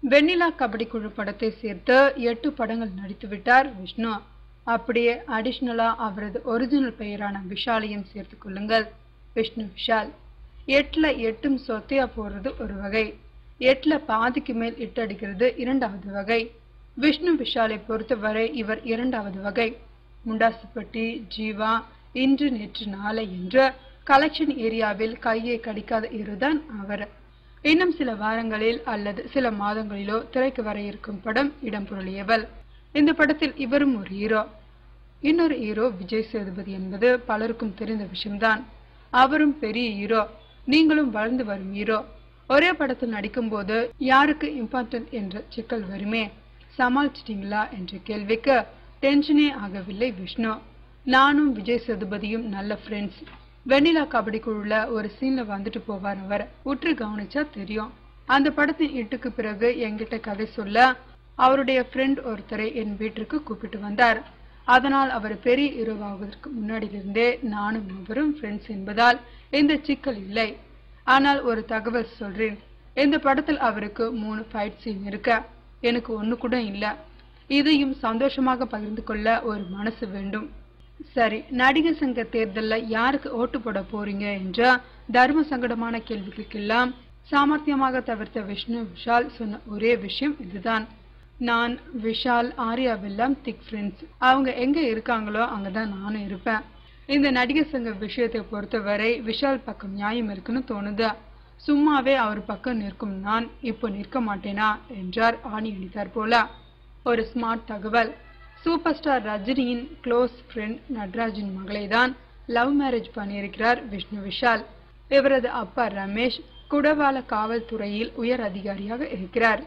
வெண்ணிலா கபடி குழு படத்தை சேர்த்து 8 படங்கள் நடித்துவிட்டார் விஷ்ணு. அப்படியே அடிஷனலா அவரது ஒரிஜினல் பெயரான விஷாலையும் சேர்த்து கொள்ளுங்கள். விஷ்ணு விஷால். 8ல் 8ம் சொத்தையா போடுறது ஒரு வகை, 8ல் பாதிக்கு மேல் இட்டடிக்கிறது இரண்டாவது வகை. விஷ்ணு விஷாலை பொறுத்தவரை இவர் இரண்டாவது வகை. முண்டாசுப்பட்டி, ஜீவா, இன்று நேற்று நாளை என்ற கலெக்ஷன் ஏரியாவில் கையை கடிக்காத இருதான் அவர். இன்னும் சில வாரங்களில் அல்லது சில மாதங்களிலோ திரைக்கு வர இருக்கும் படம் இடம் பொருளியவள். இந்த படத்தில் இவரும் ஒரு ஹீரோ. இன்னொரு ஹீரோ விஜய் சேதுபதி என்பது பலருக்கும் தெரிந்த விஷயம்தான். அவரும் பெரிய ஹீரோ, நீங்களும் வளர்ந்து வரும் ஹீரோ. ஒரே படத்தில் நடிக்கும் போது யாருக்கு இம்பார்ட்டன்ட் என்ற சிக்கல் வருமே, சமாளிச்சிட்டீங்களா என்ற கேள்விக்கு டென்ஷனே ஆகவில்லை விஷ்ணு. நானும் விஜய் சேதுபதியும் நல்ல ஃப்ரெண்ட்ஸ். வெண்ணிலா கபடி குழுல ஒரு சீன்ல வந்துட்டு போவார் அவர். உற்று கவனிச்சா தெரியும். அந்த படத்தின் இட்டுக்கு பிறகு என்கிட்ட கதை சொல்ல அவருடைய ஃப்ரெண்ட் ஒருத்தரை என் வீட்டிற்கு கூப்பிட்டு வந்தார். அதனால் அவர் பெரிய ஹீரோவாவதற்கு முன்னாடியிலிருந்தே நானும் அவரும் ஃப்ரெண்ட்ஸ் என்பதால் எந்த சிக்கல் இல்லை. ஆனால் ஒரு தகவல் சொல்றேன், இந்த படத்தில் அவருக்கு 3 ஃபைட் சீன் இருக்க, எனக்கு ஒண்ணு கூட இல்ல. இதையும் சந்தோஷமாக பகிர்ந்து கொள்ள ஒரு மனசு வேண்டும். சரி, நடிகர் சங்க தேர்தல்ல யாருக்கு ஓட்டு போட போறீங்க என்ற தர்ம சங்கடமான கேள்விகளுக்கெல்லாம் சாமர்த்தியமாக தவிர்த்த விஷ்ணு விஷால் சொன்ன ஒரே விஷயம் இதுதான். நான், விஷால், ஆர்யாவெல்லாம் திக் ஃப்ரெண்ட்ஸ். அவங்க எங்க இருக்காங்களோ அங்கதான் நானும் இருப்பேன். இந்த நடிகர் சங்க விஷயத்தை பொறுத்தவரை விஷால் பக்கம் நியாயம் இருக்குன்னு தோணுது. சும்மாவே அவர் பக்கம் நிற்கும் நான் இப்போ நிற்க மாட்டேனா என்றார் ஆணி அடித்தார் போல. ஒரு ஸ்மார்ட் தகவல். சூப்பர் ஸ்டார் ரஜினியின் க்ளோஸ் ஃப்ரெண்ட் நட்ராஜின் மகளை தான் லவ் மேரேஜ் பண்ணியிருக்கிறார் விஷ்ணு விஷால். இவரது அப்பா ரமேஷ் குடவால காவல்துறையில் உயர் அதிகாரியாக இருக்கிறார்.